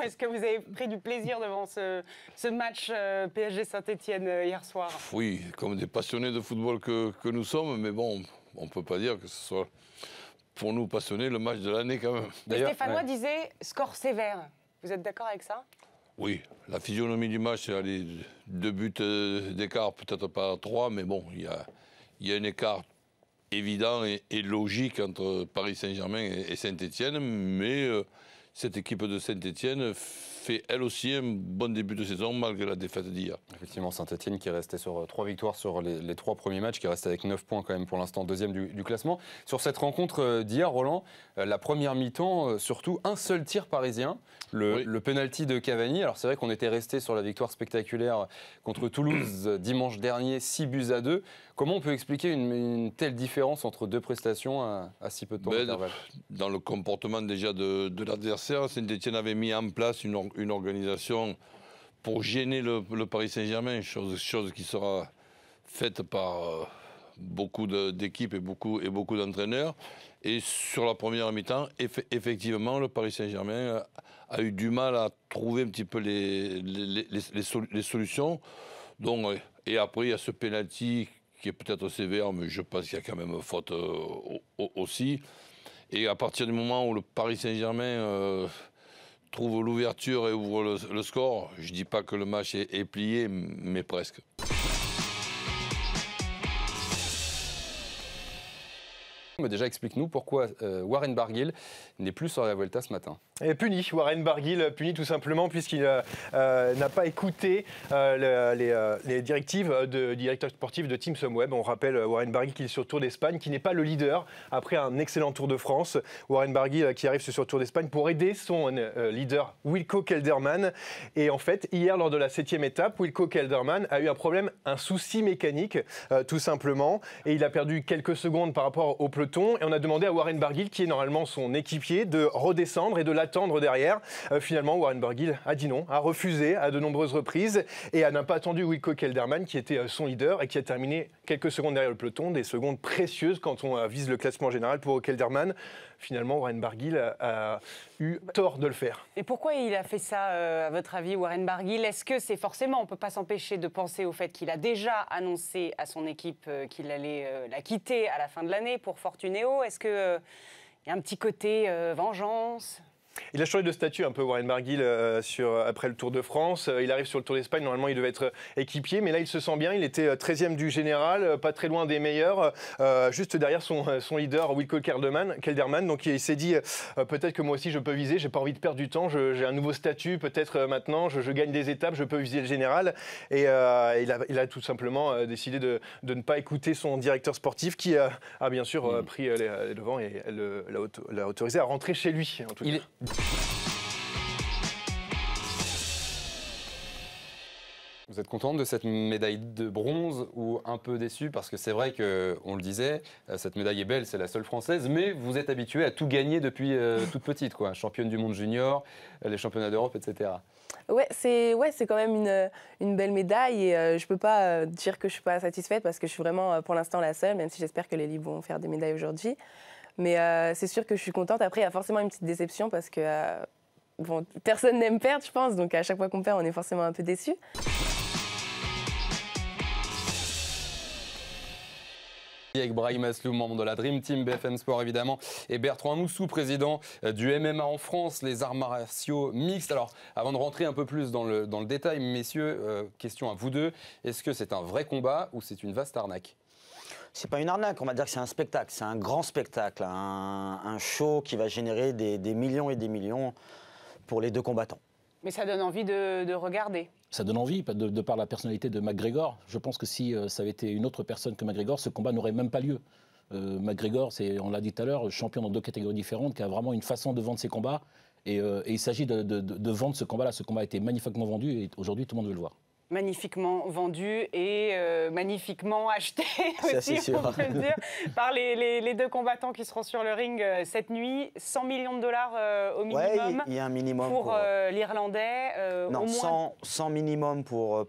Est-ce que vous avez pris du plaisir devant ce match PSG Saint-Etienne hier soir? Oui, comme des passionnés de football que nous sommes, mais bon, on ne peut pas dire que ce soit pour nous passionnés le match de l'année quand même. Les Stéphanois disaient score sévère. Vous êtes d'accord avec ça? Oui, la physionomie du match, c'est 2 buts d'écart, peut-être pas 3, mais bon, il y a un écart évident et logique entre Paris Saint-Germain et Saint-Etienne, mais cette équipe de Saint-Etienne fait elle aussi un bon début de saison malgré la défaite d'hier. Effectivement, Saint-Etienne qui est resté sur 3 victoires sur les 3 premiers matchs, qui reste avec 9 points quand même pour l'instant, deuxième du classement. Sur cette rencontre d'hier, Roland, la première mi-temps, surtout un seul tir parisien, le penalty de Cavani. Alors c'est vrai qu'on était resté sur la victoire spectaculaire contre Toulouse dimanche dernier, 6-2. Comment on peut expliquer une telle différence entre 2 prestations à si peu de temps d'intervalle? Dans le comportement déjà de l'adversaire, Saint-Etienne avait mis en place une organisation pour gêner le Paris Saint-Germain, chose qui sera faite par beaucoup d'équipes et beaucoup d'entraîneurs. Et sur la première mi-temps, effectivement, le Paris Saint-Germain a eu du mal à trouver un petit peu les solutions. Donc, et après, il y a ce penalty qui est peut-être sévère, mais je pense qu'il y a quand même faute aussi. Et à partir du moment où le Paris Saint-Germain trouve l'ouverture et ouvre le score, je ne dis pas que le match est plié, mais presque. Déjà, explique-nous pourquoi Warren Barguil n'est plus sur la Vuelta ce matin. Et puni, Warren Barguil puni tout simplement puisqu'il n'a pas écouté les directives du directeur sportif de Team Sunweb. On rappelle Warren Barguil qui est sur Tour d'Espagne, qui n'est pas le leader après un excellent Tour de France. Warren Barguil qui arrive sur Tour d'Espagne pour aider son leader Wilco Kelderman. Et en fait, hier lors de la 7e étape, Wilco Kelderman a eu un souci mécanique tout simplement. Et il a perdu quelques secondes par rapport au peloton. Et on a demandé à Warren Barguil, qui est normalement son équipier, de redescendre et de l'attendre derrière. Finalement, Warren Barguil a dit non, a refusé à de nombreuses reprises et n'a pas attendu Wilco Kelderman, qui était son leader et qui a terminé quelques secondes derrière le peloton, des secondes précieuses quand on vise le classement général pour Kelderman. Finalement, Warren Barguil a eu tort de le faire. Et pourquoi il a fait ça, à votre avis, Warren Barguil? Est-ce que c'est forcément, on ne peut pas s'empêcher de penser au fait qu'il a déjà annoncé à son équipe qu'il allait la quitter à la fin de l'année pour Fortunéo? Est-ce qu'il y a un petit côté vengeance? Il a changé de statut un peu, Warren Barguil, après le Tour de France. Il arrive sur le Tour d'Espagne. Normalement, il devait être équipier. Mais là, il se sent bien. Il était 13e du général, pas très loin des meilleurs, juste derrière son leader, Wilco Kelderman. Donc, il s'est dit, peut-être que moi aussi, je peux viser. J'ai pas envie de perdre du temps. J'ai un nouveau statut. Peut-être maintenant, je gagne des étapes. Je peux viser le général. Et il a tout simplement décidé de ne pas écouter son directeur sportif qui a bien sûr pris les devants et l'a autorisé à rentrer chez lui, en tout cas. Vous êtes contente de cette médaille de bronze ou un peu déçue? Parce que c'est vrai qu'on le disait, cette médaille est belle, c'est la seule française, mais vous êtes habituée à tout gagner depuis toute petite, quoi. Championne du monde junior, les championnats d'Europe, etc. Ouais, c'est quand même une belle médaille et je peux pas dire que je suis pas satisfaite parce que je suis vraiment pour l'instant la seule, même si j'espère que les Libres vont faire des médailles aujourd'hui. Mais c'est sûr que je suis contente. Après, il y a forcément une petite déception parce que bon, personne n'aime perdre, je pense. Donc à chaque fois qu'on perd, on est forcément un peu déçu. Avec Brahim Asloum, membre de la Dream Team BFM Sport évidemment, et Bertrand Amoussou, président du MMA en France, les arts martiaux mixtes. Alors, avant de rentrer un peu plus dans le détail, messieurs, question à vous deux, est-ce que c'est un vrai combat ou c'est une vaste arnaque? C'est pas une arnaque, on va dire que c'est un spectacle, c'est un grand spectacle, un show qui va générer des millions et des millions pour les deux combattants. Mais ça donne envie de regarder. Ça donne envie, de par la personnalité de McGregor. Je pense que si ça avait été une autre personne que McGregor, ce combat n'aurait même pas lieu. McGregor, on l'a dit tout à l'heure, champion dans 2 catégories différentes, qui a vraiment une façon de vendre ses combats. Et il s'agit de vendre ce combat-là. Ce combat a été magnifiquement vendu et aujourd'hui, tout le monde veut le voir. magnifiquement vendu et magnifiquement acheté C'est aussi, assez sûr. on peut le dire, par les deux combattants qui seront sur le ring cette nuit. 100 millions de dollars au Ouais, minimum il y a un minimum pour l'Irlandais. non, au moins 100 minimum pour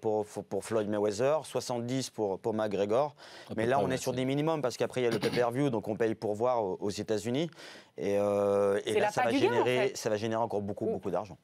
Floyd Mayweather, 70 pour McGregor. Mais là, on est sur des minimums parce qu'après, il y a le pay-per-view, donc on paye pour voir aux États-Unis. Et là, l'appât du gain, en fait. ça va générer encore beaucoup d'argent.